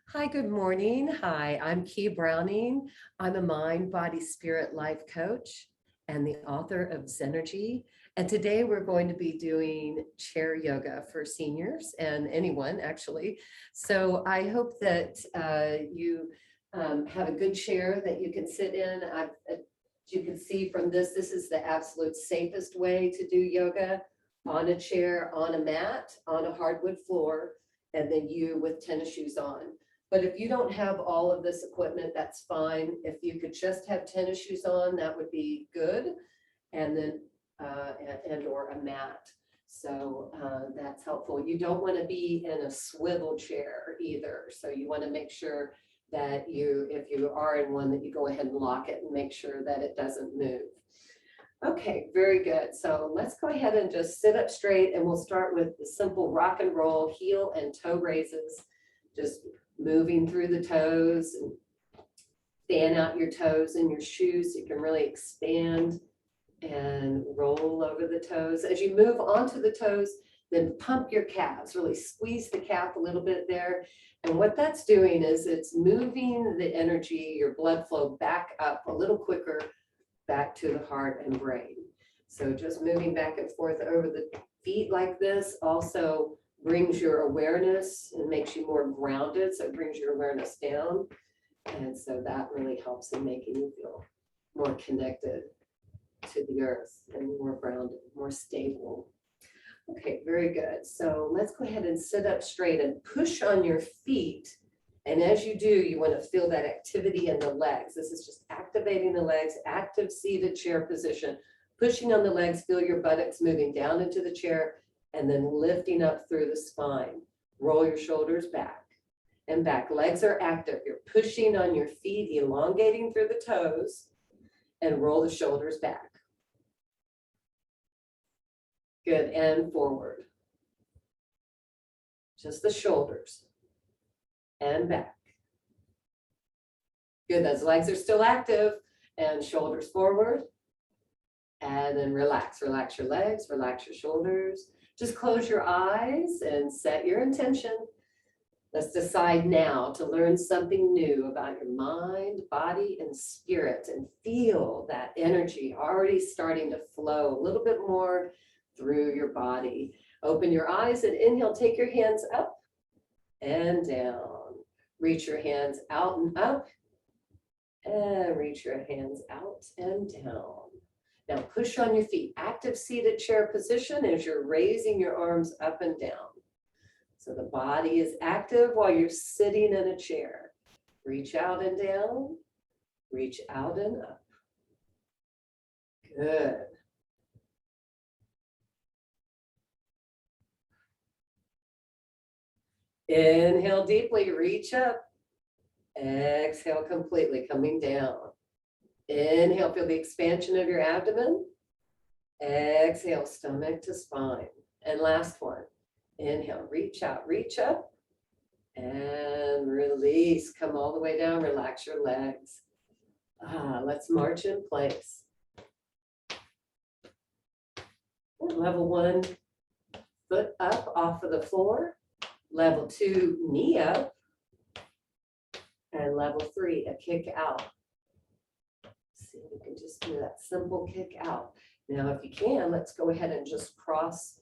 Hi, good morning. Hi, I'm Key Browning. I'm a mind, body, spirit life coach and the author of Zenergy. And today we're going to be doing chair yoga for seniors and anyone actually. So I hope that you have a good chair that you can sit in. As you can see from this is the absolute safest way to do yoga on a chair, on a mat, on a hardwood floor, and then you with tennis shoes on. But if you don't have all of this equipment, that's fine. If you could just have tennis shoes on, that would be good. And then, or a mat. So that's helpful. You don't want to be in a swivel chair either. So you want to make sure that if you are in one, that you go ahead and lock it and make sure that it doesn't move. Okay, very good. So let's go ahead and just sit up straight, and we'll start with the simple rock and roll heel and toe raises. Just moving through the toes and fan out your toes in your shoes so you can really expand and roll over the toes. As you move onto the toes, then pump your calves, really squeeze the calf a little bit there. And what that's doing is it's moving the energy, your blood flow back up a little quicker, back to the heart and brain. So just moving back and forth over the feet like this also brings your awareness and makes you more grounded. So it brings your awareness down. And so that really helps in making you feel more connected to the earth and more grounded, more stable. Okay, very good. So let's go ahead and sit up straight and push on your feet. And as you do, you want to feel that activity in the legs. This is just activating the legs, active seated chair position, pushing on the legs, feel your buttocks moving down into the chair, and then lifting up through the spine. Roll your shoulders back and back. Legs are active. You're pushing on your feet, elongating through the toes, and roll the shoulders back. Good, and forward. Just the shoulders and back. Good, those legs are still active, and shoulders forward. And then relax your legs, relax your shoulders. Just close your eyes and set your intention. Let's decide now to learn something new about your mind, body, and spirit, and feel that energy already starting to flow a little bit more through your body. Open your eyes and inhale, take your hands up and down. Reach your hands out and up, and reach your hands out and down. Now push on your feet, active seated chair position as you're raising your arms up and down. So the body is active while you're sitting in a chair. Reach out and down, reach out and up. Good. Inhale deeply, reach up. Exhale completely, coming down. Inhale, feel the expansion of your abdomen. Exhale, stomach to spine. And last one. Inhale, reach out, reach up. And release. Come all the way down, relax your legs. Let's march in place. Level 1, foot up off of the floor. Level 2, knee up. And level 3, a kick out. See if you can just do that simple kick out. Now, if you can, let's go ahead and just cross.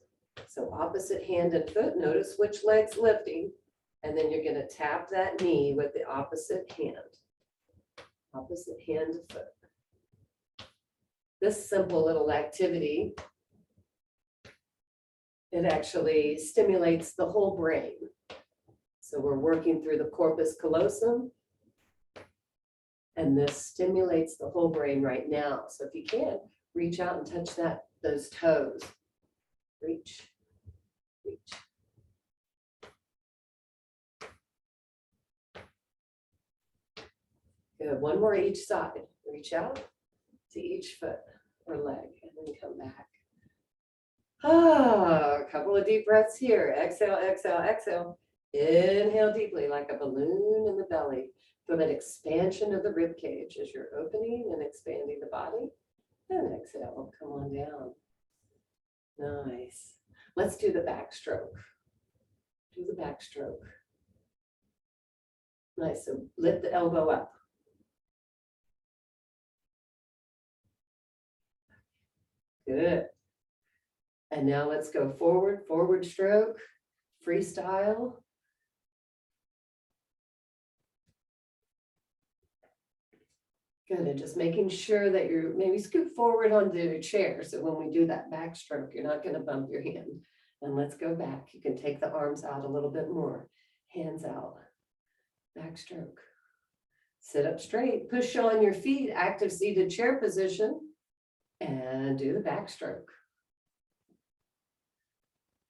So opposite hand and foot, notice which leg's lifting. And then you're going to tap that knee with the opposite hand. Opposite hand to foot. This simple little activity, it actually stimulates the whole brain. So we're working through the corpus callosum. And this stimulates the whole brain right now. So if you can, reach out and touch those toes. Reach, reach. Good, one more each side. Reach out to each foot or leg and then come back. A couple of deep breaths here. Exhale, exhale, exhale. Inhale deeply like a balloon in the belly. Feel that expansion of the rib cage as you're opening and expanding the body. And exhale, come on down. Nice. Let's do the backstroke. Do the backstroke. Nice. So lift the elbow up. Good. And now let's go forward, forward stroke, freestyle. Good, and just making sure that you're maybe scoot forward onto your chair. So when we do that backstroke, you're not gonna bump your hand. And let's go back. You can take the arms out a little bit more. Hands out, backstroke. Sit up straight, push on your feet, active seated chair position, and do the backstroke.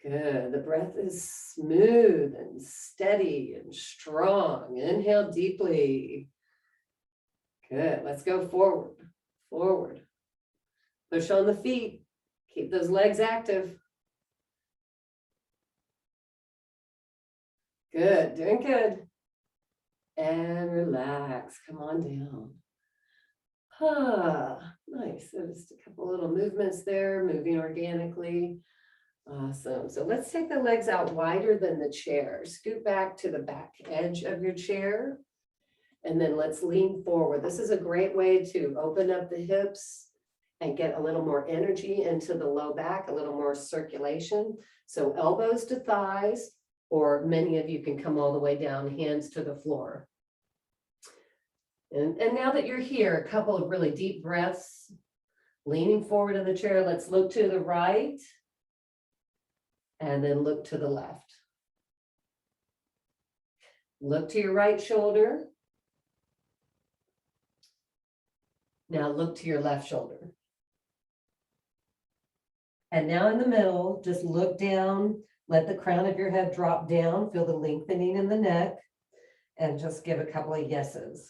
Good, the breath is smooth and steady and strong. Inhale deeply. Good, let's go forward, forward. Push on the feet, keep those legs active. Good, doing good. And relax, come on down. Ah, nice, so just a couple little movements there, moving organically. Awesome, so let's take the legs out wider than the chair. Scoot back to the back edge of your chair. And then let's lean forward. This is a great way to open up the hips and get a little more energy into the low back, a little more circulation. So elbows to thighs, or many of you can come all the way down, hands to the floor. And now that you're here, a couple of really deep breaths, leaning forward in the chair. Let's look to the right and then look to the left. Look to your right shoulder. Now look to your left shoulder. And now in the middle, just look down, let the crown of your head drop down, feel the lengthening in the neck, and just give a couple of yeses.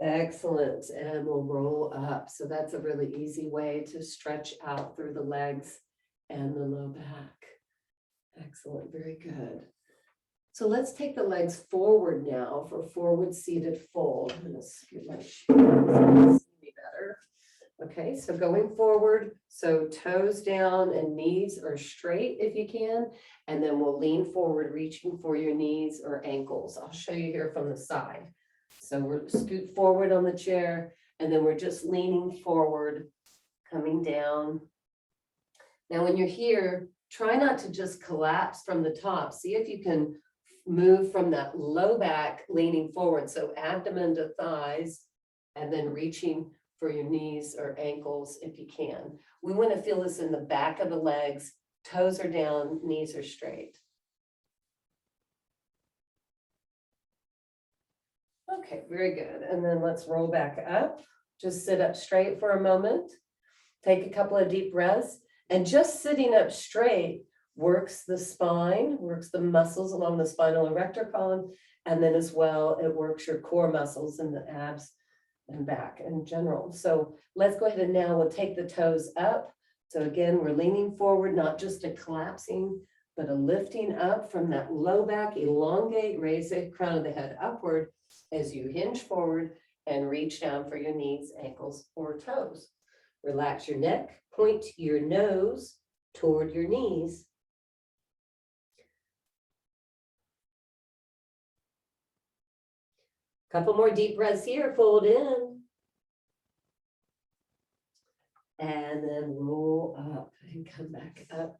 Excellent, and we'll roll up. So that's a really easy way to stretch out through the legs and the low back. Excellent, very good. So let's take the legs forward now for forward seated fold. I'm going to scoot my shoe so you can see me better. Okay, so going forward, so toes down and knees are straight if you can, and then we'll lean forward, reaching for your knees or ankles. I'll show you here from the side. So we're scoot forward on the chair, and then we're just leaning forward, coming down. Now, when you're here, try not to just collapse from the top. See if you can move from that low back, leaning forward. So abdomen to thighs, and then reaching for your knees or ankles if you can. We want to feel this in the back of the legs. Toes are down, knees are straight. Okay, very good. And then let's roll back up. Just sit up straight for a moment. Take a couple of deep breaths. And just sitting up straight works the spine, works the muscles along the spinal erector column. And then as well, it works your core muscles in the abs and back in general. So let's go ahead and now we'll take the toes up. So again, we're leaning forward, not just a collapsing, but a lifting up from that low back, elongate, raise the crown of the head upward as you hinge forward and reach down for your knees, ankles, or toes. Relax your neck, point your nose toward your knees. Couple more deep breaths here, fold in. And then roll up and come back up.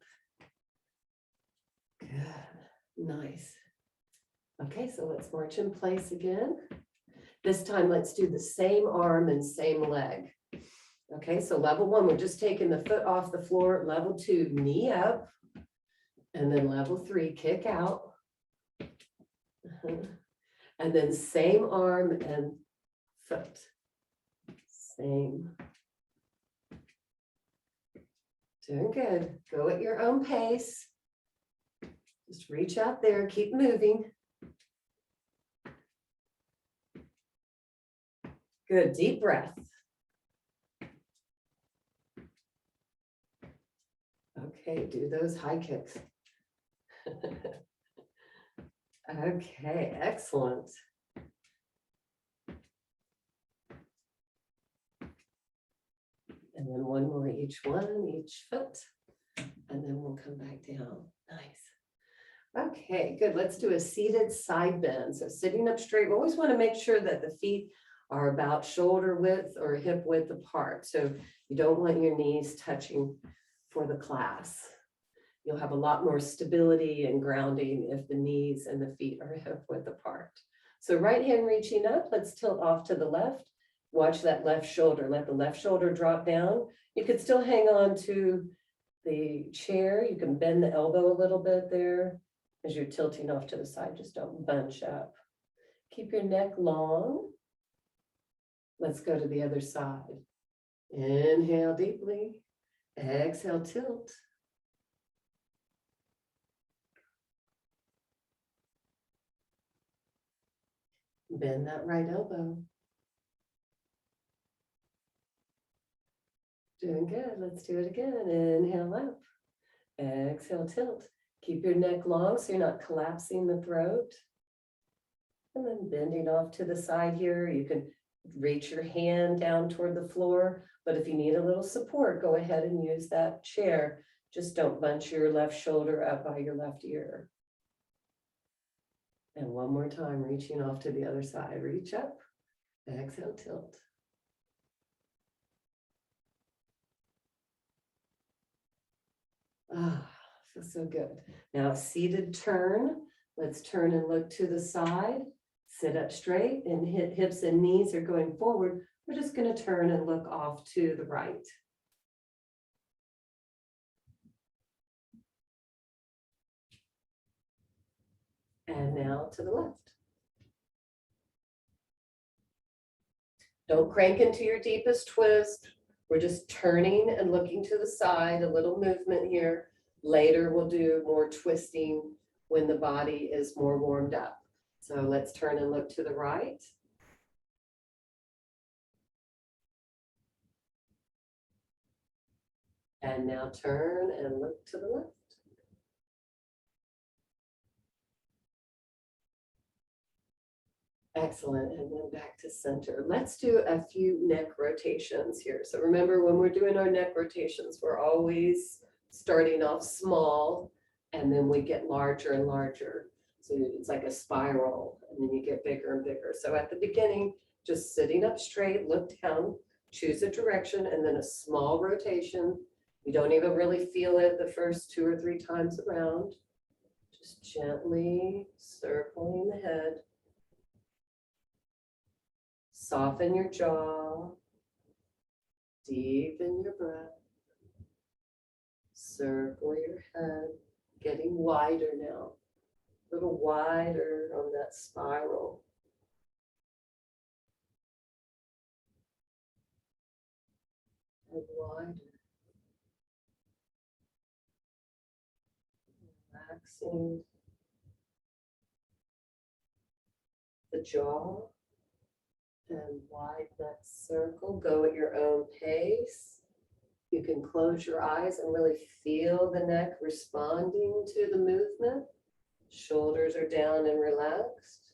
Good, nice. Okay, so let's march in place again. This time, let's do the same arm and same leg. Okay, so level one, we're just taking the foot off the floor. Level two, knee up. And then level three, kick out. And then same arm and foot. Same. Doing good. Go at your own pace. Just reach out there, keep moving. Good, deep breath. Okay, do those high kicks. Okay, excellent. And then one more each one, each foot. And then we'll come back down. Nice. Okay, good. Let's do a seated side bend. So sitting up straight, we always want to make sure that the feet are about shoulder width or hip width apart. So you don't want your knees touching for the class. You'll have a lot more stability and grounding if the knees and the feet are hip width apart. So right hand reaching up, let's tilt off to the left. Watch that left shoulder, let the left shoulder drop down. You could still hang on to the chair. You can bend the elbow a little bit there as you're tilting off to the side, just don't bunch up. Keep your neck long. Let's go to the other side. Inhale deeply, exhale, tilt. Bend that right elbow. Doing good. Let's do it again. Inhale up. Exhale, tilt. Keep your neck long so you're not collapsing the throat. And then bending off to the side here. You can reach your hand down toward the floor. But if you need a little support, go ahead and use that chair. Just don't bunch your left shoulder up by your left ear. And one more time, reaching off to the other side. Reach up, exhale, tilt. Ah, feels so good. Now seated turn. Let's turn and look to the side. Sit up straight and hips and knees are going forward. We're just going to turn and look off to the right. And now to the left. Don't crank into your deepest twist. We're just turning and looking to the side, a little movement here. Later, we'll do more twisting when the body is more warmed up. So let's turn and look to the right. And now turn and look to the left. Excellent, and then back to center. Let's do a few neck rotations here. So remember, when we're doing our neck rotations, we're always starting off small, and then we get larger and larger. So it's like a spiral, and then you get bigger and bigger. So at the beginning, just sitting up straight, look down, choose a direction, and then a small rotation. You don't even really feel it the first 2 or 3 times around. Just gently circling the head. Soften your jaw, deepen your breath, circle your head, getting wider now, a little wider on that spiral. And wider. Relaxing the jaw. And widen that circle, go at your own pace. You can close your eyes and really feel the neck responding to the movement. Shoulders are down and relaxed.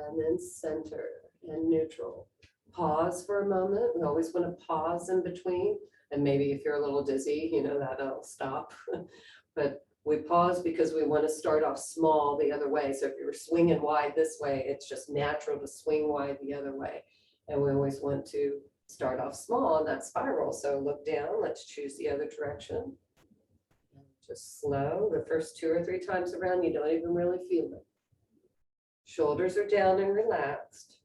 And then center and neutral. Pause for a moment. We always want to pause in between. And maybe if you're a little dizzy, that'll stop. But we pause because we want to start off small the other way. So if you're swinging wide this way, it's just natural to swing wide the other way. And we always want to start off small in that spiral. So look down, let's choose the other direction. Just slow. The first 2 or 3 times around, you don't even really feel it. Shoulders are down and relaxed.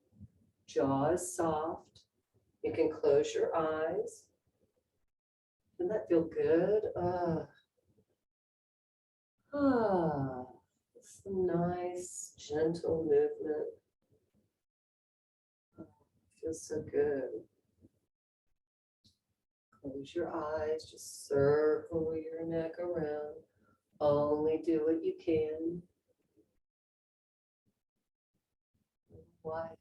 Jaw is soft. You can close your eyes. Doesn't that feel good? It's a nice, gentle movement. Feels so good. Close your eyes, just circle your neck around. Only do what you can. Widen.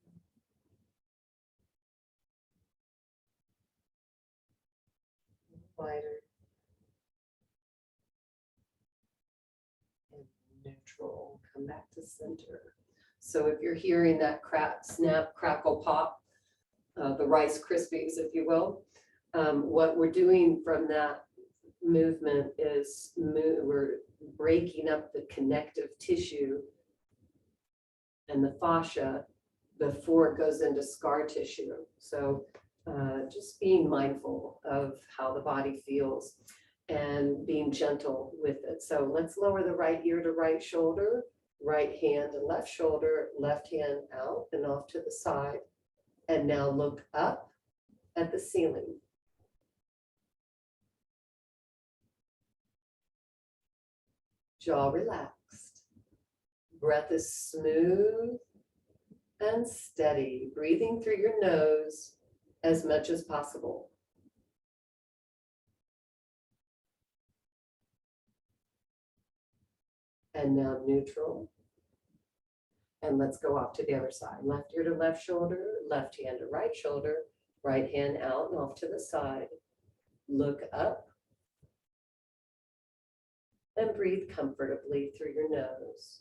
Wider. Neutral, come back to center. So if you're hearing that crack, snap, crackle, pop, the Rice Krispies, if you will. What we're doing from that movement is we're breaking up the connective tissue and the fascia before it goes into scar tissue. So just being mindful of how the body feels and being gentle with it. So let's lower the right ear to right shoulder, right hand to left shoulder, left hand out and off to the side. And now look up at the ceiling. Jaw relaxed. Breath is smooth and steady, breathing through your nose as much as possible. And now neutral. And let's go off to the other side. Left ear to left shoulder, left hand to right shoulder, right hand out and off to the side. Look up and breathe comfortably through your nose.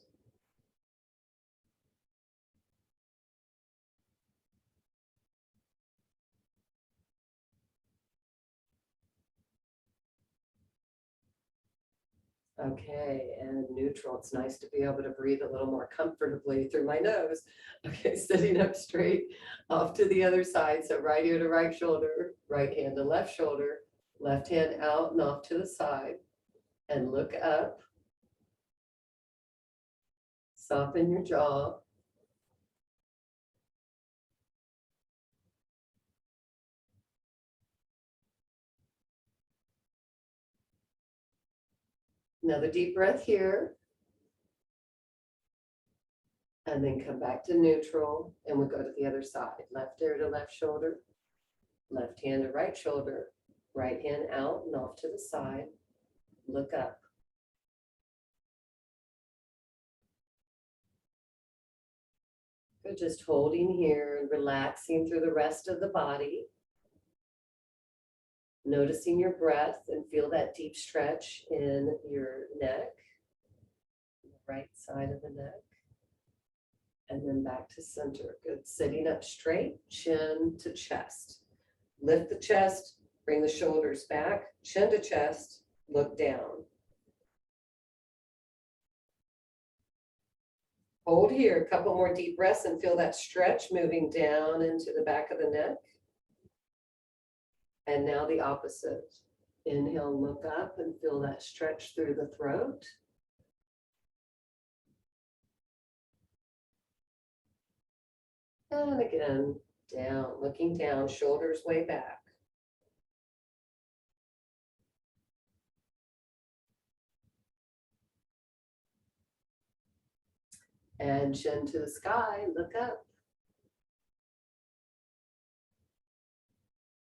Okay, and neutral. It's nice to be able to breathe a little more comfortably through my nose. Okay, sitting up straight, off to the other side. So right ear to right shoulder, right hand to left shoulder, left hand out and off to the side. And look up. Soften your jaw. Another deep breath here. And then come back to neutral and we'll go to the other side. Left ear to left shoulder, left hand to right shoulder, right hand out and off to the side. Look up. Good, just holding here and relaxing through the rest of the body. Noticing your breath and feel that deep stretch in your neck, right side of the neck. And then back to center. Good. Sitting up straight, chin to chest. Lift the chest, bring the shoulders back, chin to chest, look down. Hold here, a couple more deep breaths and feel that stretch moving down into the back of the neck. And now the opposite. Inhale, look up and feel that stretch through the throat. And again, down, looking down, shoulders way back. And chin to the sky, look up.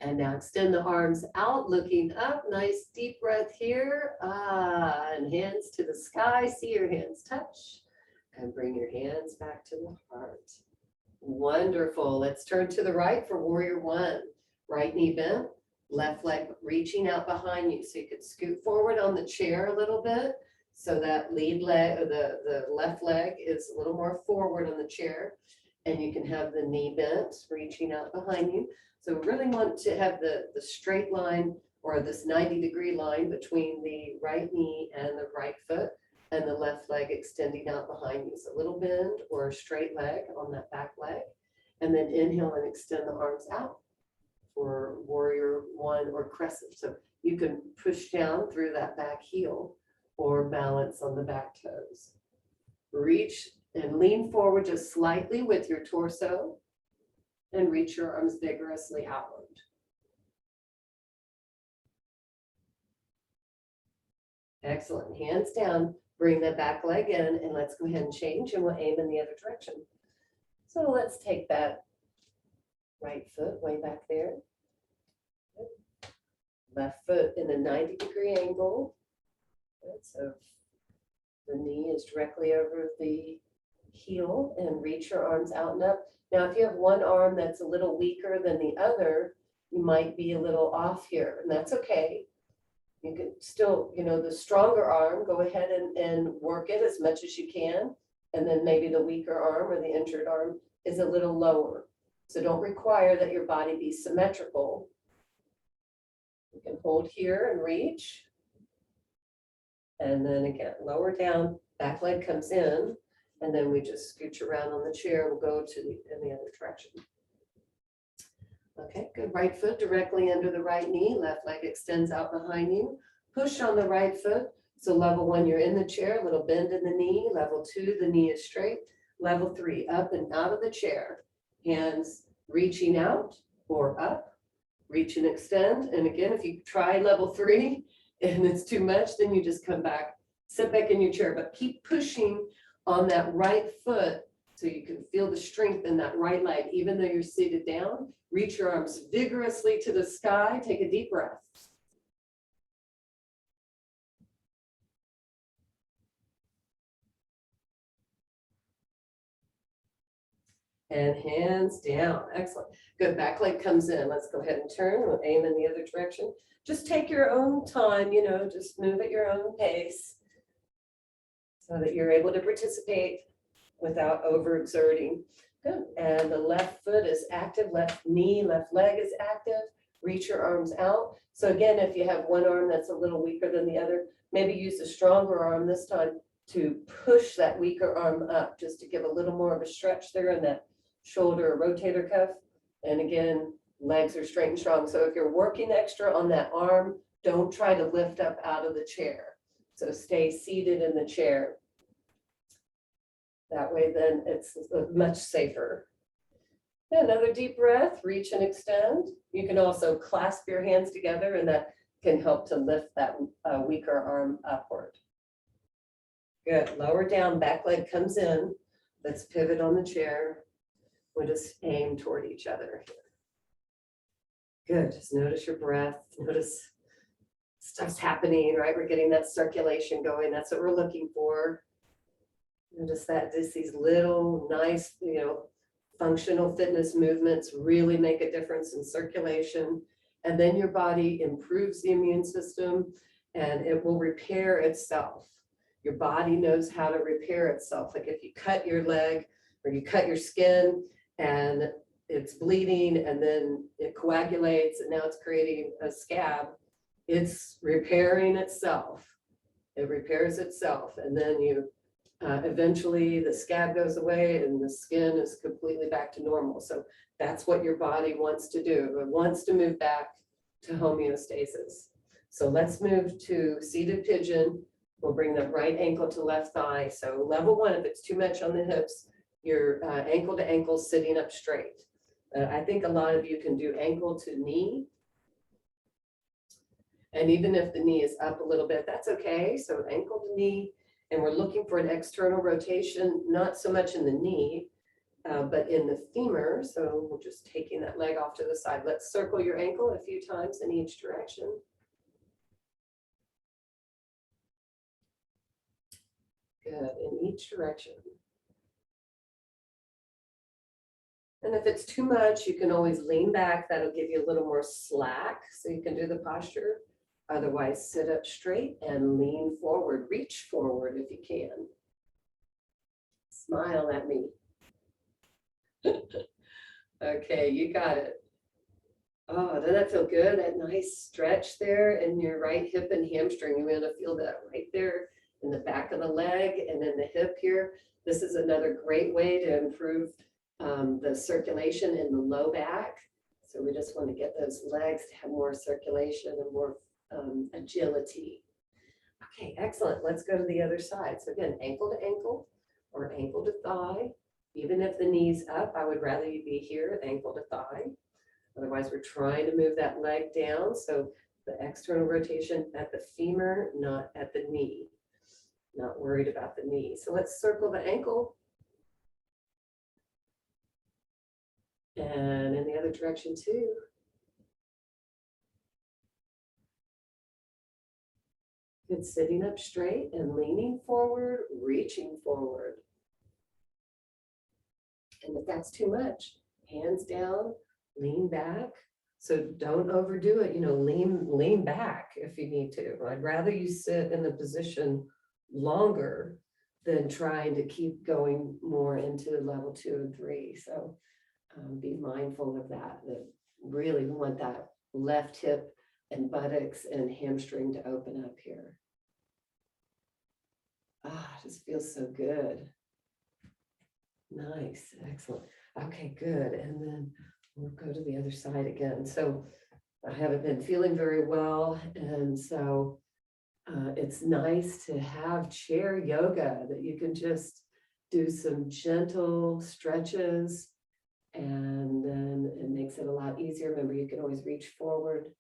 And now extend the arms out, looking up. Nice deep breath here. And hands to the sky. See your hands touch. And bring your hands back to the heart. Wonderful. Let's turn to the right for warrior one. Right knee bent, left leg reaching out behind you. So you could scoot forward on the chair a little bit. So that lead leg, or the left leg is a little more forward on the chair. And you can have the knee bent, reaching out behind you. So we really want to have the straight line or this 90-degree line between the right knee and the right foot and the left leg extending out behind you. So a little bend or a straight leg on that back leg. And then inhale and extend the arms out for warrior one or crescent. So you can push down through that back heel or balance on the back toes. Reach and lean forward just slightly with your torso and reach your arms vigorously outward. Excellent. Hands down. Bring that back leg in and let's go ahead and change and we'll aim in the other direction. So let's take that right foot way back there. Good. Left foot in a 90-degree angle. Good. So the knee is directly over the heel and reach your arms out and up. Now, if you have one arm that's a little weaker than the other, you might be a little off here, and that's okay. You can still, the stronger arm, go ahead and work it as much as you can. And then maybe the weaker arm or the injured arm is a little lower. So don't require that your body be symmetrical. You can hold here and reach. And then again, lower down, back leg comes in, and then we just scooch around on the chair. We'll go to in the other direction. Okay, good. Right foot directly under the right knee. Left leg extends out behind you. Push on the right foot. So level 1, you're in the chair, a little bend in the knee. Level 2, the knee is straight. Level 3, up and out of the chair. Hands reaching out or up. Reach and extend. And again, if you try level 3 and it's too much, then you just come back, sit back in your chair, but keep pushing on that right foot so you can feel the strength in that right leg, even though you're seated down. Reach your arms vigorously to the sky. Take a deep breath. And hands down. Excellent. Good. Back leg comes in. Let's go ahead and turn. We'll aim in the other direction. Just take your own time, just move at your own pace so that you're able to participate without overexerting. Good. And the left foot is active, left knee, left leg is active. Reach your arms out. So again, if you have one arm that's a little weaker than the other, maybe use a stronger arm this time to push that weaker arm up, just to give a little more of a stretch there in that shoulder or rotator cuff. And again, legs are straight and strong. So if you're working extra on that arm, don't try to lift up out of the chair. So stay seated in the chair. That way then it's much safer. Another deep breath, reach and extend. You can also clasp your hands together, and that can help to lift that weaker arm upward. Good. Lower down, back leg comes in. Let's pivot on the chair. We'll just aim toward each other. Good. Just notice your breath. Notice stuff's happening, right? We're getting that circulation going. That's what we're looking for. Notice that just these little nice, functional fitness movements really make a difference in circulation. And then your body improves the immune system and it will repair itself. Your body knows how to repair itself. Like if you cut your leg or you cut your skin and it's bleeding and then it coagulates and now it's creating a scab, it's repairing itself. It repairs itself. And then eventually the scab goes away and the skin is completely back to normal. So that's what your body wants to do. It wants to move back to homeostasis. So let's move to seated pigeon. We'll bring the right ankle to left thigh. So level 1, if it's too much on the hips, your ankle to ankle sitting up straight. I think a lot of you can do ankle to knee. And even if the knee is up a little bit, that's okay. So ankle to knee. And we're looking for an external rotation, not so much in the knee, but in the femur. So we're just taking that leg off to the side. Let's circle your ankle a few times in each direction. Good, in each direction. And if it's too much, you can always lean back. That'll give you a little more slack so you can do the posture. Otherwise, sit up straight and lean forward. Reach forward if you can. Smile at me. Okay, you got it. Oh, doesn't that feel good? That nice stretch there in your right hip and hamstring. You're going to feel that right there in the back of the leg and in the hip here. This is another great way to improve the circulation in the low back. So we just want to get those legs to have more circulation and more agility. Okay, excellent. Let's go to the other side. So again, ankle to ankle or ankle to thigh. Even if the knee's up, I would rather you be here, ankle to thigh. Otherwise, we're trying to move that leg down. So the external rotation at the femur, not at the knee. Not worried about the knee. So let's circle the ankle. And in the other direction too. Good, sitting up straight and leaning forward, reaching forward. And if that's too much, hands down, lean back. So don't overdo it, lean back if you need to. I'd rather you sit in the position longer than trying to keep going more into level 2 and 3. So be mindful of that, that really want that left hip and buttocks and hamstring to open up here. Just feels so good. Nice, excellent. Okay, good. And then we'll go to the other side again. So I haven't been feeling very well, and so it's nice to have chair yoga that you can just do some gentle stretches, and then it makes it a lot easier. Remember, you can always reach forward,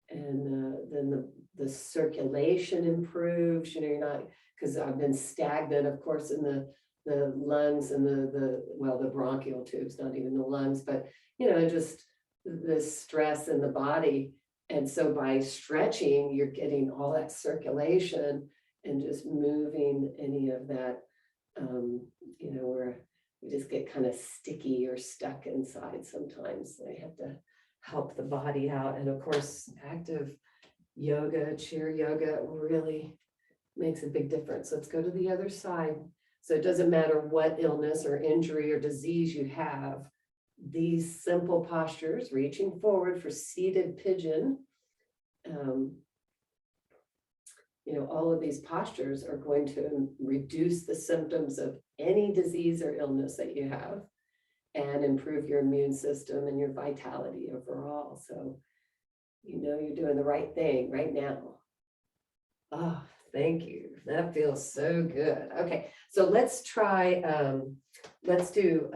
and then the circulation improves. You're not, because I've been stagnant, of course, in the lungs and the bronchial tubes, not even the lungs, but just the stress in the body. And so by stretching, you're getting all that circulation and just moving any of that, where we just get kind of sticky or stuck inside sometimes. So you have to help the body out. And of course, active yoga, chair yoga really makes a big difference. Let's go to the other side. So it doesn't matter what illness or injury or disease you have, these simple postures, reaching forward for seated pigeon, all of these postures are going to reduce the symptoms of any disease or illness that you have and improve your immune system and your vitality overall. So, you're doing the right thing right now. Oh, thank you. That feels so good. Okay, so let's try, let's do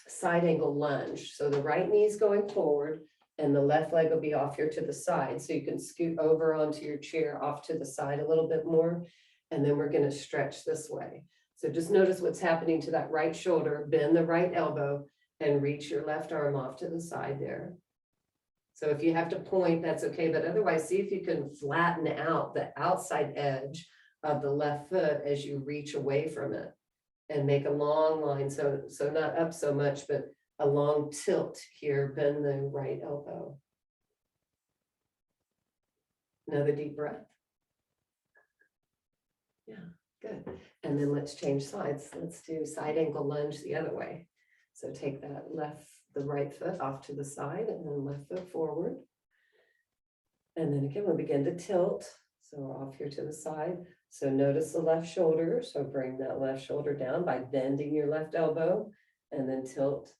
side angle lunge. So the right knee is going forward and the left leg will be off here to the side. So you can scoot over onto your chair off to the side a little bit more. And then we're going to stretch this way. So just notice what's happening to that right shoulder, bend the right elbow and reach your left arm off to the side there. So if you have to point, that's okay. But otherwise, see if you can flatten out the outside edge of the left foot as you reach away from it and make a long line. So not up so much, but a long tilt here, bend the right elbow. Another deep breath. Yeah, good. And then let's change sides. Let's do side angle lunge the other way. So take that the right foot off to the side and then left foot forward. And then again, we'll begin to tilt. So we're off here to the side. So notice the left shoulder. So bring that left shoulder down by bending your left elbow and then tilt.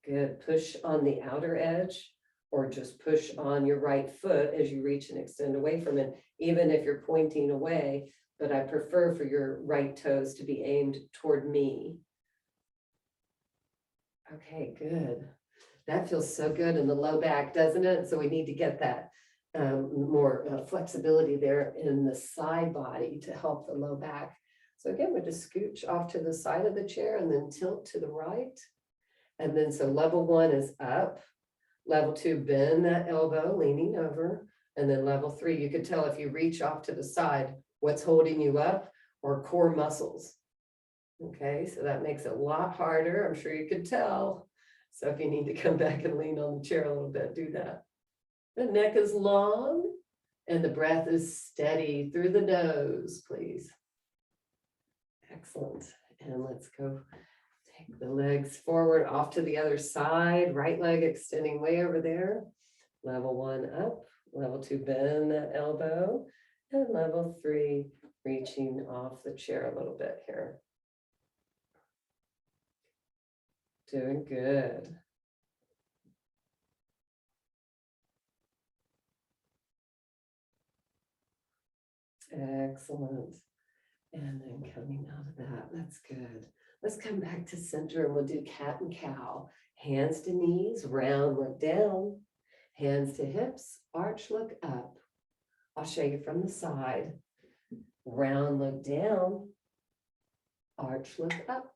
Good. Push on the outer edge or just push on your right foot as you reach and extend away from it, even if you're pointing away. But I prefer for your right toes to be aimed toward me. Okay, good. That feels so good in the low back, doesn't it? So we need to get that more flexibility there in the side body to help the low back. So again, we just scooch off to the side of the chair and then tilt to the right. And then so level 1 is up. Level 2, bend that elbow, leaning over. And then level 3, you could tell if you reach off to the side, what's holding you up or core muscles. Okay, so that makes it a lot harder. I'm sure you could tell. So if you need to come back and lean on the chair a little bit, do that. The neck is long and the breath is steady through the nose, please. Excellent. And let's go take the legs forward off to the other side. Right leg extending way over there. Level 1 up. Level 2, bend that elbow. And level 3, reaching off the chair a little bit here. Doing good. Excellent. And then coming out of that, that's good. Let's come back to center and we'll do cat and cow. Hands to knees, round, look down. Hands to hips, arch, look up. I'll show you from the side. Round, look down. Arch, look up.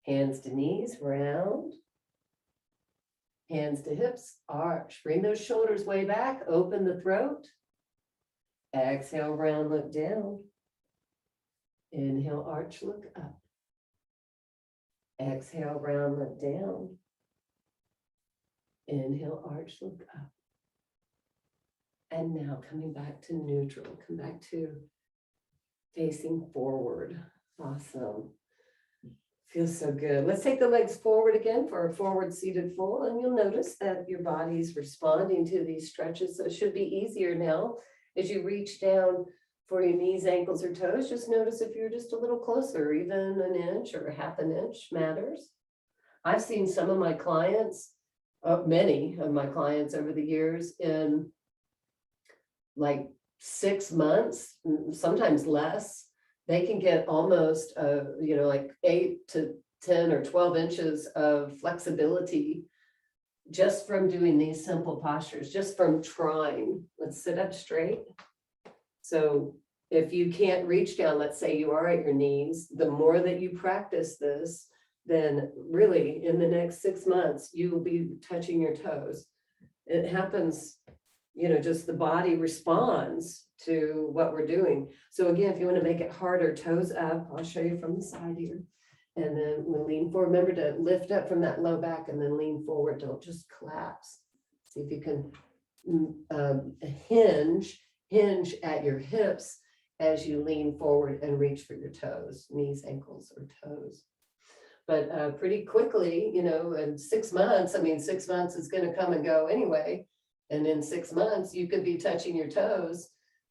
Hands to knees, round. Hands to hips, arch. Bring those shoulders way back, open the throat. Exhale, round, look down. Inhale, arch, look up. Exhale, round, look down. Inhale, arch, look up. And now coming back to neutral, come back to facing forward. Awesome. Feels so good. Let's take the legs forward again for a forward seated fold, and you'll notice that your body's responding to these stretches. So it should be easier now as you reach down for your knees, ankles, or toes. Just notice if you're just a little closer, even an inch or a half an inch matters. I've seen some of my clients, many of my clients over the years in like 6 months, sometimes less. They can get almost, like 8 to 10 or 12 inches of flexibility just from doing these simple postures, just from trying. Let's sit up straight. So if you can't reach down, let's say you are at your knees, the more that you practice this, then really in the next 6 months, you will be touching your toes. It happens, just the body responds to what we're doing. So again, if you want to make it harder, toes up, I'll show you from the side here. And then we'll lean forward. Remember to lift up from that low back and then lean forward. Don't just collapse. See if you can hinge at your hips as you lean forward and reach for your toes, knees, ankles, or toes. But pretty quickly, in 6 months, 6 months is going to come and go anyway. And in 6 months, you could be touching your toes.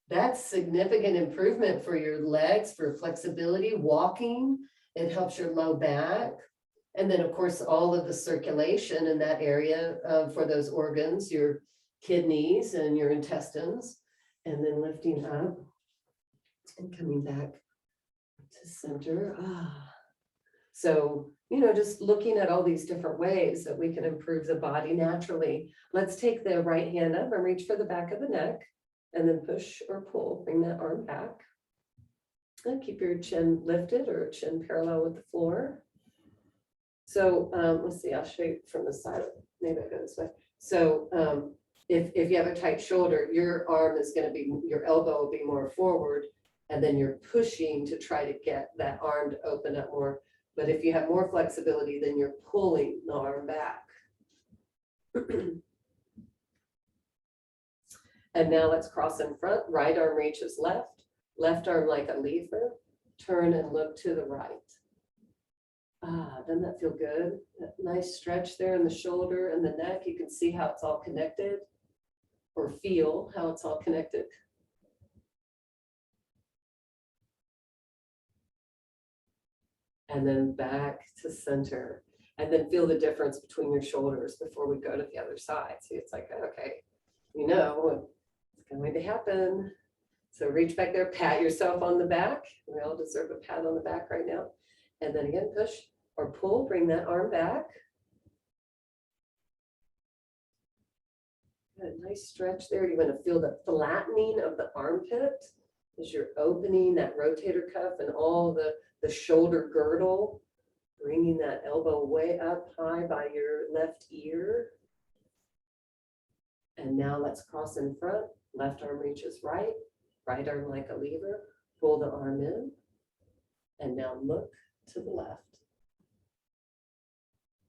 That's significant improvement for your legs, for flexibility, walking. It helps your low back. And then, of course, all of the circulation in that area for those organs, your kidneys and your intestines. And then lifting up and coming back to center. So, just looking at all these different ways that we can improve the body naturally. Let's take the right hand up and reach for the back of the neck and then push or pull, bring that arm back. And keep your chin lifted or chin parallel with the floor. So let's see, I'll show you from the side. Maybe I'll go this way. So if you have a tight shoulder, your arm is going to be, your elbow will be more forward, and then you're pushing to try to get that arm to open up more. But if you have more flexibility, then you're pulling the arm back. And now let's cross in front. Right arm reaches left, left arm like a lever. Turn and look to the right. Doesn't that feel good? That nice stretch there in the shoulder and the neck. You can see how it's all connected, or feel how it's all connected. And then back to center, and then feel the difference between your shoulders before we go to the other side. See, it's like, okay, it's going to happen. So reach back there, pat yourself on the back. We all deserve a pat on the back right now. And then again, push or pull, bring that arm back. Good, nice stretch there. You want to feel the flattening of the armpit as you're opening that rotator cuff and all the shoulder girdle, bringing that elbow way up high by your left ear. And now let's cross in front. Left arm reaches right, right arm like a lever. Pull the arm in. And now look to the left.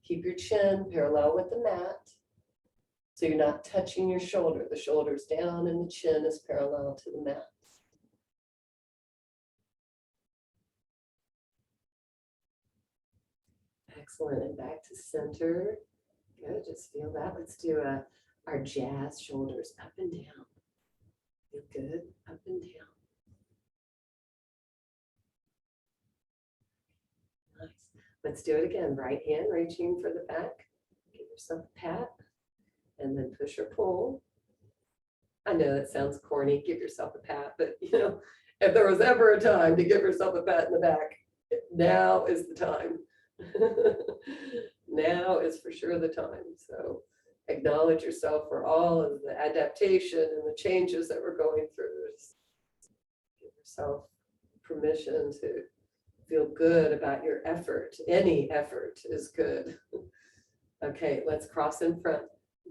Keep your chin parallel with the mat. So you're not touching your shoulder. The shoulder's down and the chin is parallel to the mat. Excellent, and back to center. Good, just feel that. Let's do our jazz shoulders up and down. Feel good, up and down. Nice. Let's do it again. Right hand reaching for the back. Give yourself a pat, and then push or pull. I know that sounds corny, give yourself a pat, but if there was ever a time to give yourself a pat in the back, now is the time. Now is for sure the time. So acknowledge yourself for all of the adaptation and the changes that we're going through. Just give yourself permission to feel good about your effort. Any effort is good. Okay, let's cross in front.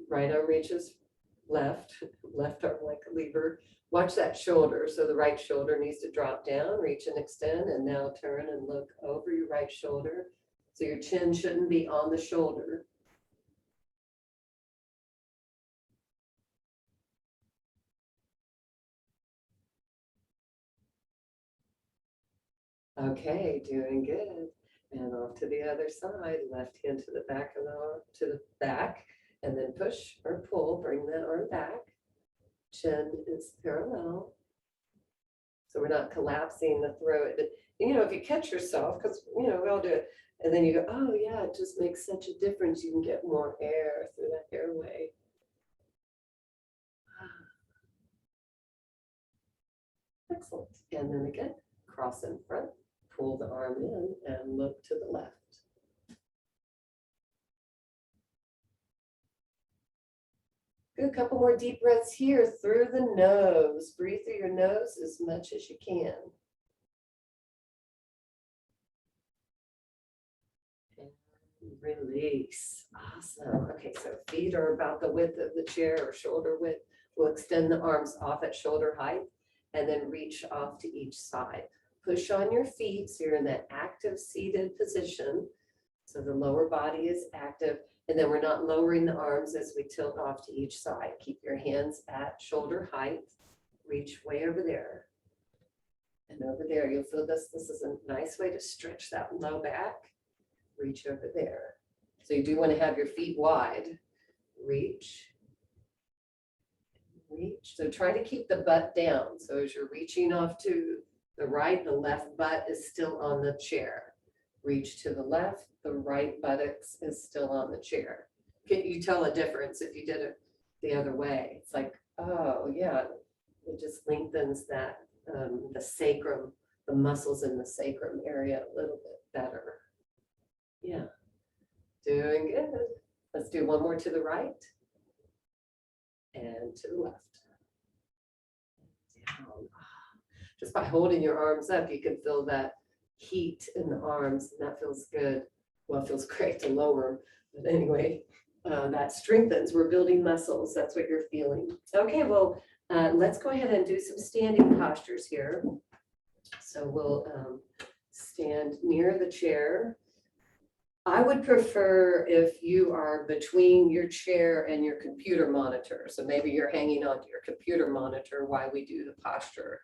Right arm reaches left, left arm like a lever. Watch that shoulder. So the right shoulder needs to drop down, reach and extend, and now turn and look over your right shoulder. So your chin shouldn't be on the shoulder. Okay, doing good. And off to the other side, left hand to the back of the arm, to the back, and then push or pull, bring that arm back. Chin is parallel. So we're not collapsing the throat. But, if you catch yourself, because, we all do it, and then you go, oh yeah, it just makes such a difference. You can get more air through that airway. Excellent. And then again, cross in front, pull the arm in and look to the left. Good, a couple more deep breaths here through the nose. Breathe through your nose as much as you can. And release. Awesome. Okay, so feet are about the width of the chair or shoulder width. We'll extend the arms off at shoulder height and then reach off to each side. Push on your feet so you're in that active seated position. So the lower body is active. And then we're not lowering the arms as we tilt off to each side. Keep your hands at shoulder height. Reach way over there. And over there, you'll feel this. This is a nice way to stretch that low back. Reach over there. So you do want to have your feet wide. Reach. Reach. So try to keep the butt down. So as you're reaching off to the right, the left butt is still on the chair. Reach to the left, the right buttocks is still on the chair. Can you tell a difference if you did it the other way? It's like, oh yeah, it just lengthens that, the sacrum, the muscles in the sacrum area a little bit better. Yeah, doing good. Let's do one more to the right and to the left. Down. Just by holding your arms up, you can feel that heat in the arms, and that feels good. Well, it feels great to lower them, but anyway, that strengthens. We're building muscles. That's what you're feeling. Okay, well, let's go ahead and do some standing postures here. So we'll stand near the chair. I would prefer if you are between your chair and your computer monitor. So maybe you're hanging onto your computer monitor while we do the posture.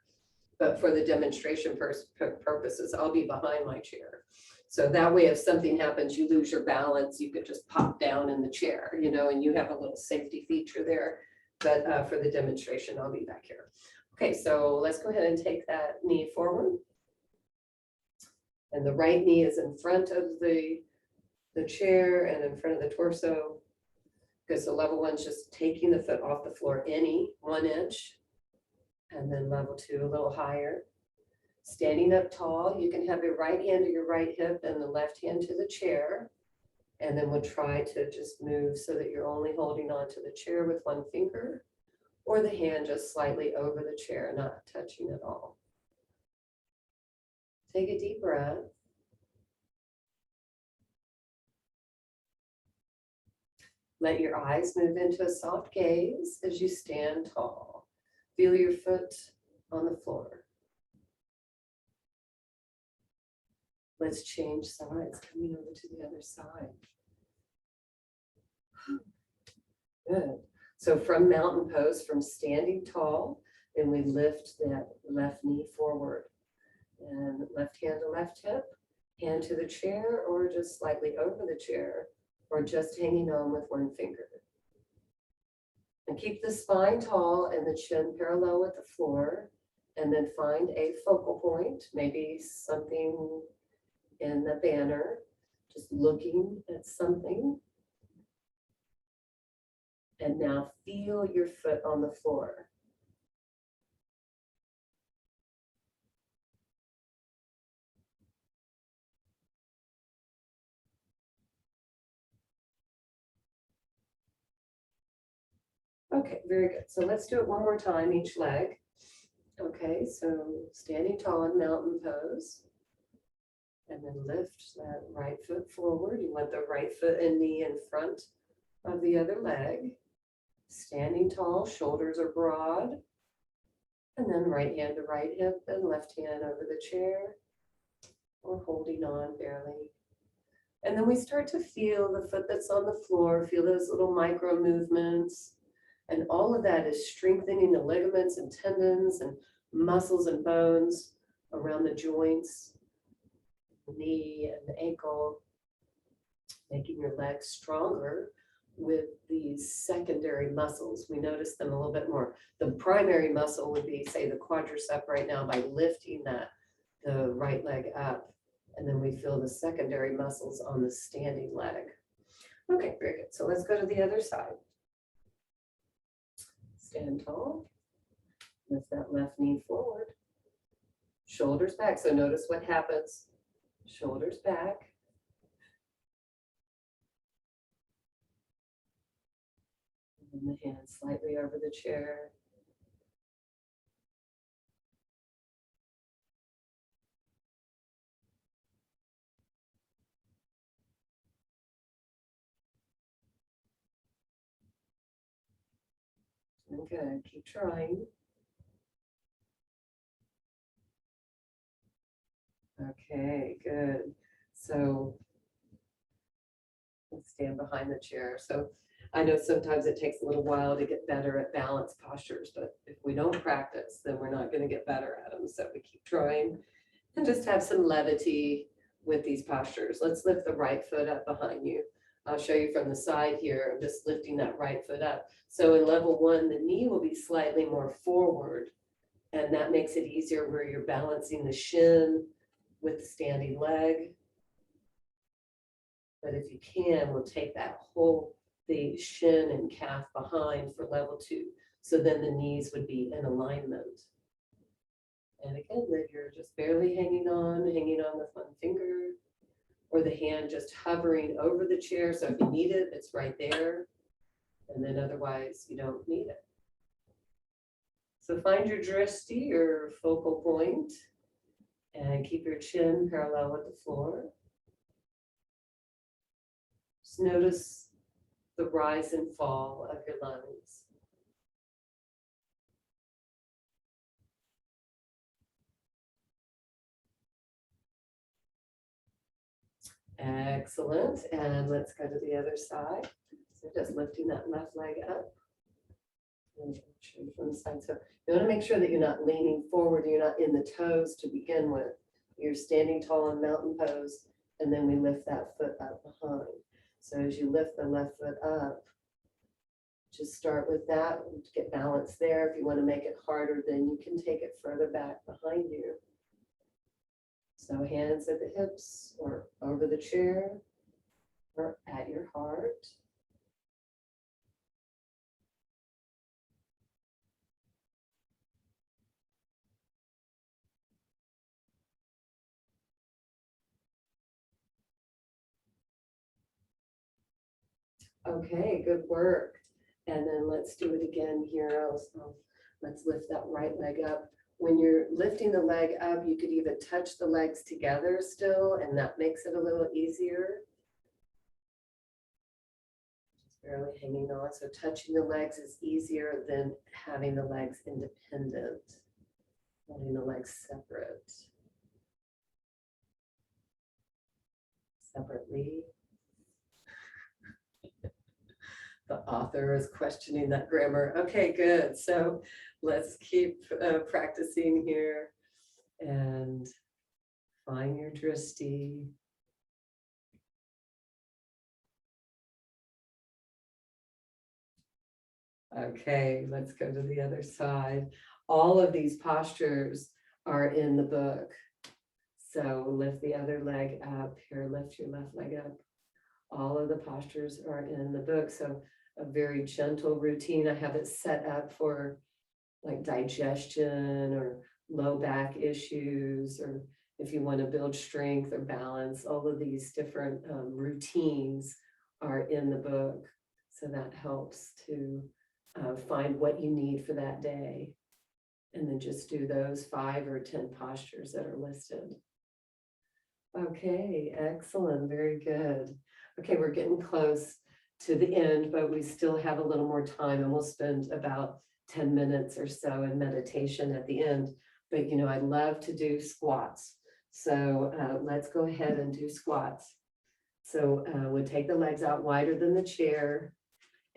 But for the demonstration purposes, I'll be behind my chair. So that way, if something happens, you lose your balance, you could just pop down in the chair, and you have a little safety feature there. But for the demonstration, I'll be back here. Okay, so let's go ahead and take that knee forward. And the right knee is in front of the chair and in front of the torso. Because the level one's just taking the foot off the floor any 1 inch. And then level 2 a little higher. Standing up tall, you can have your right hand to your right hip and the left hand to the chair. And then we'll try to just move so that you're only holding on to the chair with one finger, or the hand just slightly over the chair, not touching at all. Take a deep breath. Let your eyes move into a soft gaze as you stand tall. Feel your foot on the floor. Let's change sides, coming over to the other side. Good. So from mountain pose, from standing tall, and we lift that left knee forward. And left hand to left hip, hand to the chair, or just slightly over the chair, or just hanging on with one finger. And keep the spine tall and the chin parallel with the floor. And then find a focal point, maybe something in the banner, just looking at something. And now feel your foot on the floor. Okay, very good. So let's do it one more time, each leg. Okay, so standing tall in mountain pose. And then lift that right foot forward. You want the right foot and knee in front of the other leg. Standing tall, shoulders are broad. And then right hand to right hip and left hand over the chair. Or holding on barely. And then we start to feel the foot that's on the floor, feel those little micro movements. And all of that is strengthening the ligaments and tendons and muscles and bones around the joints. knee and ankle, making your legs stronger with these secondary muscles. We notice them a little bit more. The primary muscle would be, say, the quadricep right now by lifting the right leg up. And then we feel the secondary muscles on the standing leg. Okay, very good. So let's go to the other side. Stand tall. Lift that left knee forward. Shoulders back. So notice what happens. Shoulders back. And the hands slightly over the chair. Okay, keep trying. Okay, good. So let's stand behind the chair. So I know sometimes it takes a little while to get better at balance postures, but if we don't practice, then we're not going to get better at them. So we keep trying and just have some levity with these postures. Let's lift the right foot up behind you. I'll show you from the side here. I'm just lifting that right foot up. So in level one, the knee will be slightly more forward, and that makes it easier where you're balancing the shin with the standing leg. But if you can, we'll take that whole, the shin and calf behind for level two. So then the knees would be in alignment. And again, that you're just barely hanging on with one finger, or the hand just hovering over the chair. So if you need it, it's right there. And then otherwise you don't need it. So find your drishti, your focal point, and keep your chin parallel with the floor. Just notice the rise and fall of your lungs. Excellent. And let's go to the other side. So just lifting that left leg up. And show you from the side. So you want to make sure that you're not leaning forward, you're not in the toes to begin with. You're standing tall in mountain pose, and then we lift that foot up behind. So as you lift the left foot up, just start with that, get balance there. If you want to make it harder, then you can take it further back behind you. So hands at the hips or over the chair or at your heart. Okay, good work. And then let's do it again here. Let's lift that right leg up. When you're lifting the leg up, you could even touch the legs together still, and that makes it a little easier. Just barely hanging on. So touching the legs is easier than having the legs independent, holding the legs separately. The author is questioning that grammar. Okay, good. So let's keep practicing here and find your drishti. Okay, let's go to the other side. All of these postures are in the book. So lift the other leg up here, lift your left leg up. All of the postures are in the book. So a very gentle routine. I have it set up for like digestion or low back issues, or if you want to build strength or balance. All of these different routines are in the book. So that helps to find what you need for that day. And then just do those 5 or 10 postures that are listed. Okay, excellent, very good. Okay, we're getting close to the end, but we still have a little more time, and we'll spend about 10 minutes or so in meditation at the end. But you know, I love to do squats. So let's go ahead and do squats. So we'll take the legs out wider than the chair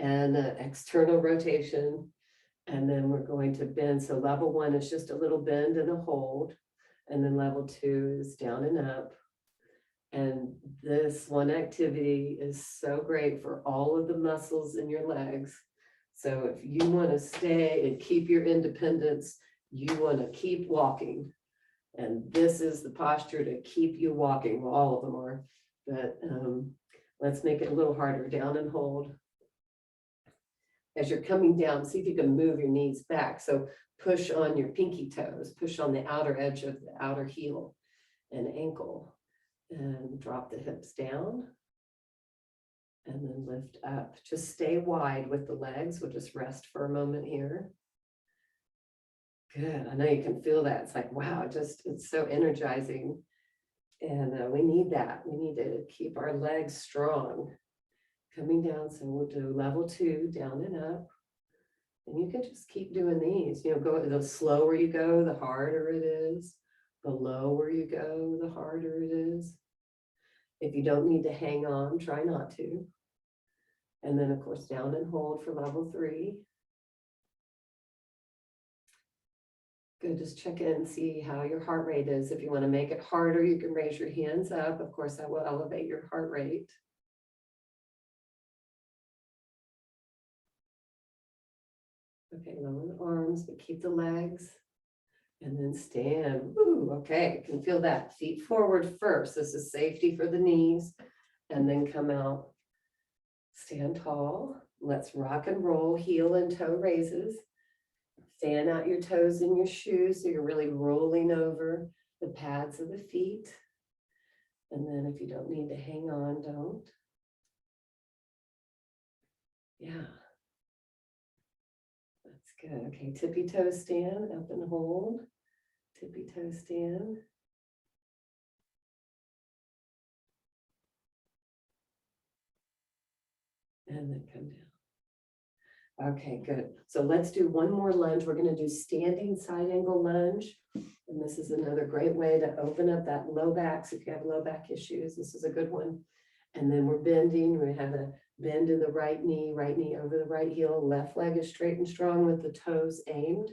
and external rotation. And then we're going to bend. So level 1 is just a little bend and a hold. And then level 2 is down and up. And this one activity is so great for all of the muscles in your legs. So if you want to stay and keep your independence, you want to keep walking. And this is the posture to keep you walking. Well, all of them are, but let's make it a little harder. Down and hold. As you're coming down, see if you can move your knees back. So push on your pinky toes, push on the outer edge of the outer heel and ankle, and drop the hips down. And then lift up. Just stay wide with the legs. We'll just rest for a moment here. Good. I know you can feel that. It's like, wow, it's so energizing. And we need that. We need to keep our legs strong. Coming down. So we'll do level 2, down and up. And you can just keep doing these. Go the slower you go, the harder it is. The lower you go, the harder it is. If you don't need to hang on, try not to. And then, of course, down and hold for level 3. Good, just check in and see how your heart rate is. If you want to make it harder, you can raise your hands up. Of course, that will elevate your heart rate. Okay, lower the arms, but keep the legs. And then stand. Woo, okay, you can feel that. Feet forward first. This is safety for the knees. And then come out. Stand tall. Let's rock and roll, heel and toe raises. Fan out your toes in your shoes so you're really rolling over the pads of the feet. And then if you don't need to hang on, don't. Yeah. That's good. Okay, tippy toe stand, up and hold. Tippy toe stand. And then come down. Okay, good. So let's do one more lunge. We're going to do standing side angle lunge. And this is another great way to open up that low back. So if you have low back issues, this is a good one. And then we're bending. We have a bend in the right knee over the right heel. Left leg is straight and strong with the toes aimed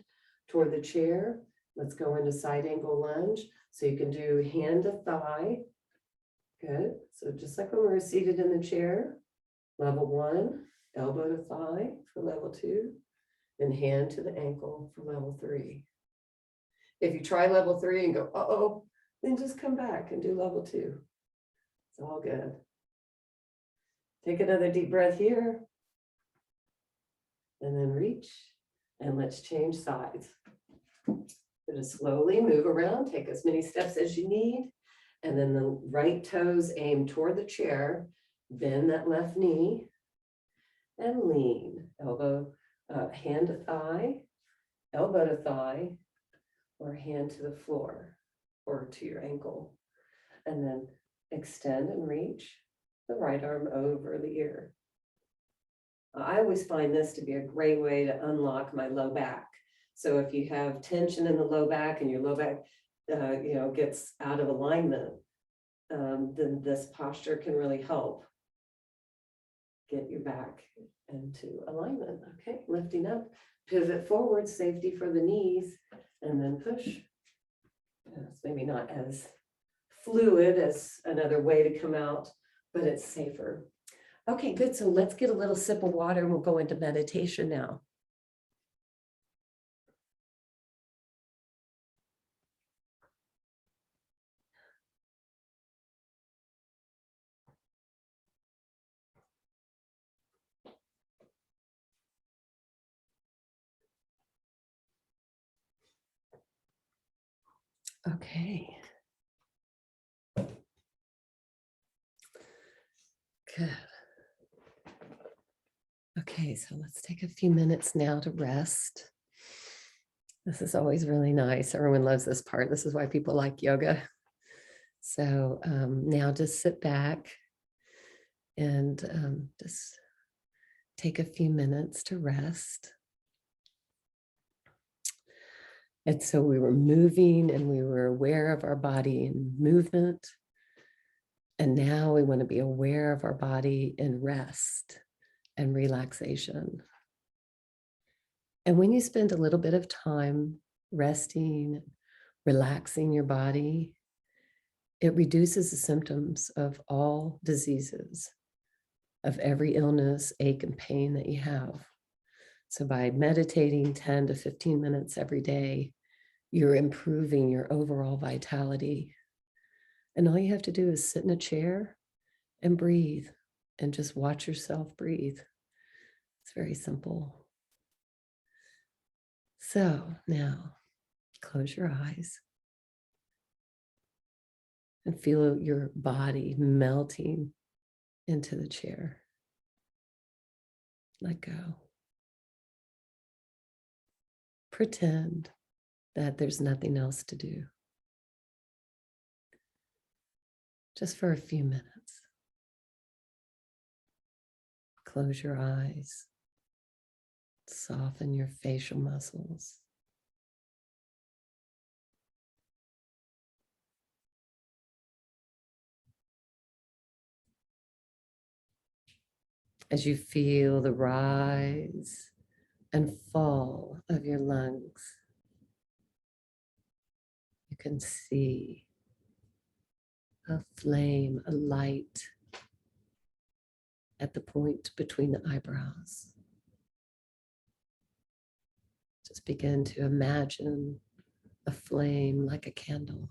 toward the chair. Let's go into side angle lunge. So you can do hand to thigh. Good. So just like when we were seated in the chair, level 1, elbow to thigh for level 2, and hand to the ankle for level 3. If you try level 3 and go, uh-oh, then just come back and do level 2. It's all good. Take another deep breath here. And then reach. And let's change sides. Just slowly move around. Take as many steps as you need. And then the right toes aim toward the chair. Bend that left knee. And lean. Elbow, hand to thigh. Elbow to thigh. Or hand to the floor. Or to your ankle. And then extend and reach the right arm over the ear. I always find this to be a great way to unlock my low back. So if you have tension in the low back and your low back, gets out of alignment, then this posture can really help get your back into alignment. Okay, lifting up, pivot forward, safety for the knees, and then push. It's maybe not as fluid as another way to come out, but it's safer. Okay, good. So let's get a little sip of water and we'll go into meditation now. Okay. Good. Okay, so let's take a few minutes now to rest. This is always really nice. Everyone loves this part. This is why people like yoga. So now just sit back and just take a few minutes to rest. And so we were moving and we were aware of our body in movement. And now we want to be aware of our body in rest and relaxation. And when you spend a little bit of time resting, relaxing your body, It reduces the symptoms of all diseases, of every illness, ache, and pain that you have. So by meditating 10 to 15 minutes every day, you're improving your overall vitality. And all you have to do is sit in a chair and breathe and just watch yourself breathe. It's very simple. So now close your eyes and feel your body melting into the chair. Let go. Pretend that there's nothing else to do. Just for a few minutes. Close your eyes. Soften your facial muscles. As you feel the rise and fall of your lungs, you can see a flame, a light at the point between the eyebrows. Just begin to imagine a flame like a candle.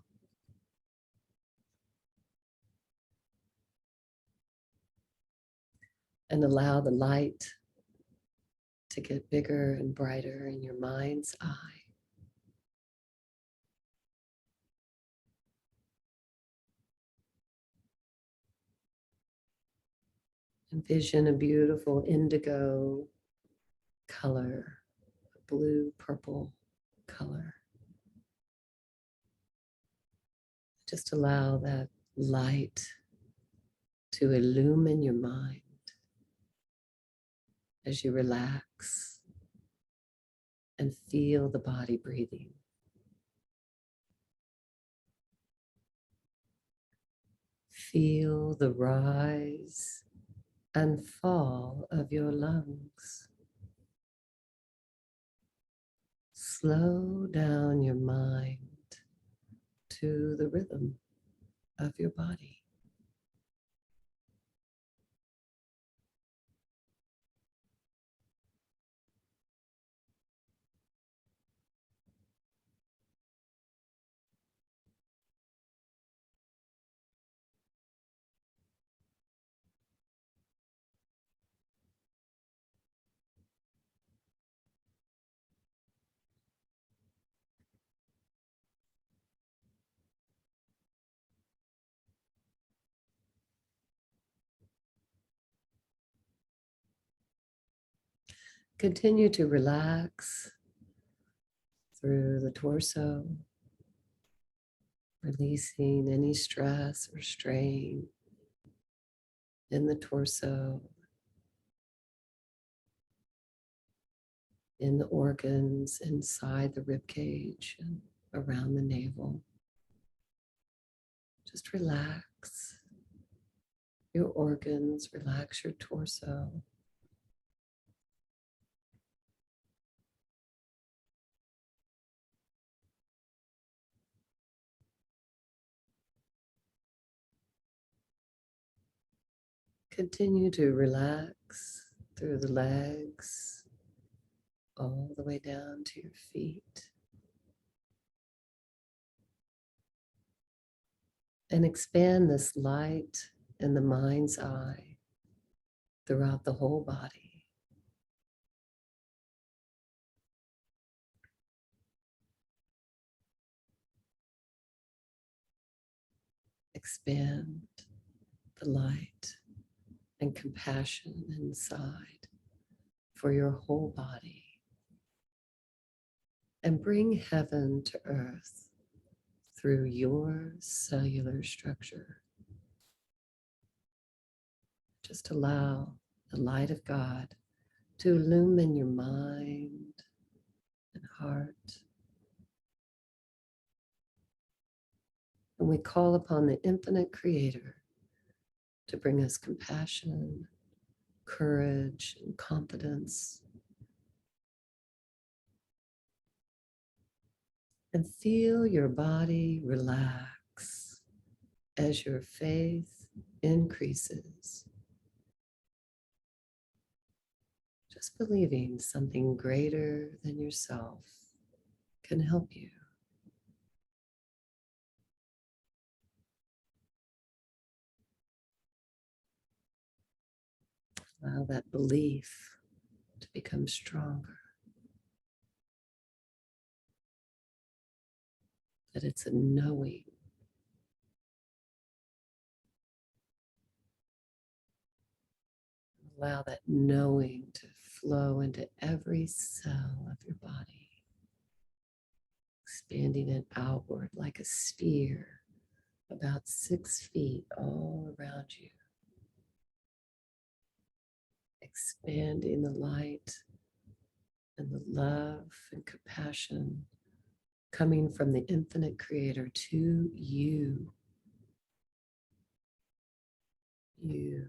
And allow the light to get bigger and brighter in your mind's eye. Envision a beautiful indigo color, a blue purple color. Just allow that light to illumine your mind as you relax and feel the body breathing. Feel the rise and fall of your lungs. Slow down your mind to the rhythm of your body. Continue to relax through the torso, releasing any stress or strain in the torso, in the organs, inside the rib cage and around the navel. Just relax your organs, relax your torso. Continue to relax through the legs, all the way down to your feet. And expand this light in the mind's eye throughout the whole body. Expand the light and compassion inside for your whole body. And bring heaven to earth through your cellular structure. Just allow the light of God to illumine your mind and heart. And we call upon the infinite Creator to bring us compassion, courage, and confidence. And feel your body relax as your faith increases. Just believing something greater than yourself can help you. Allow that belief to become stronger. That it's a knowing. Allow that knowing to flow into every cell of your body, expanding it outward like a sphere, about 6 feet all around you. Expanding the light and the love and compassion coming from the infinite creator to you. You,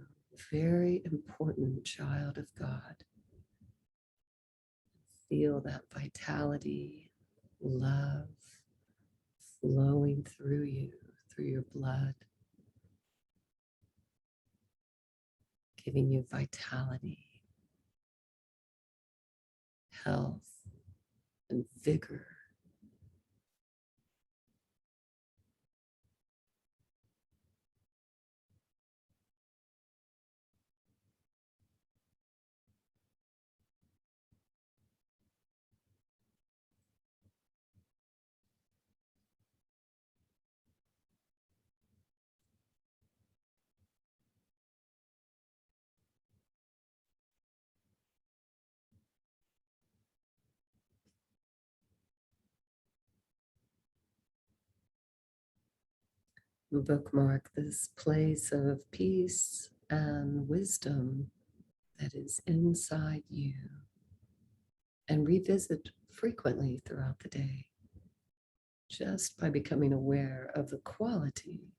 very important child of God. Feel that vitality, love flowing through you, through your blood, giving you vitality, health, and vigor. Bookmark this place of peace and wisdom that is inside you and revisit frequently throughout the day, just by becoming aware of the quality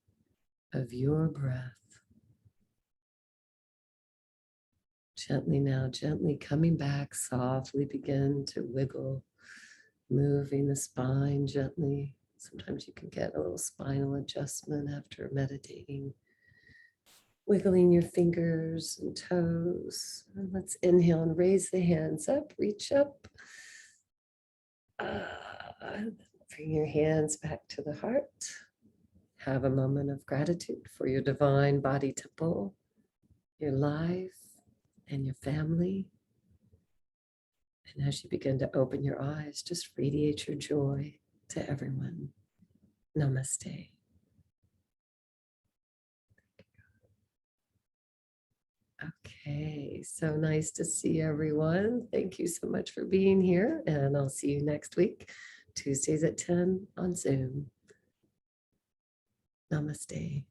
of your breath. Gently now, gently coming back, softly begin to wiggle, moving the spine gently. Sometimes you can get a little spinal adjustment after meditating. Wiggling your fingers and toes. And let's inhale and raise the hands up, reach up. Bring your hands back to the heart. Have a moment of gratitude for your divine body temple, your life, and your family. And as you begin to open your eyes, just radiate your joy to everyone. Namaste. Okay, so nice to see everyone. Thank you so much for being here, and I'll see you next week, Tuesdays at 10 on Zoom. Namaste.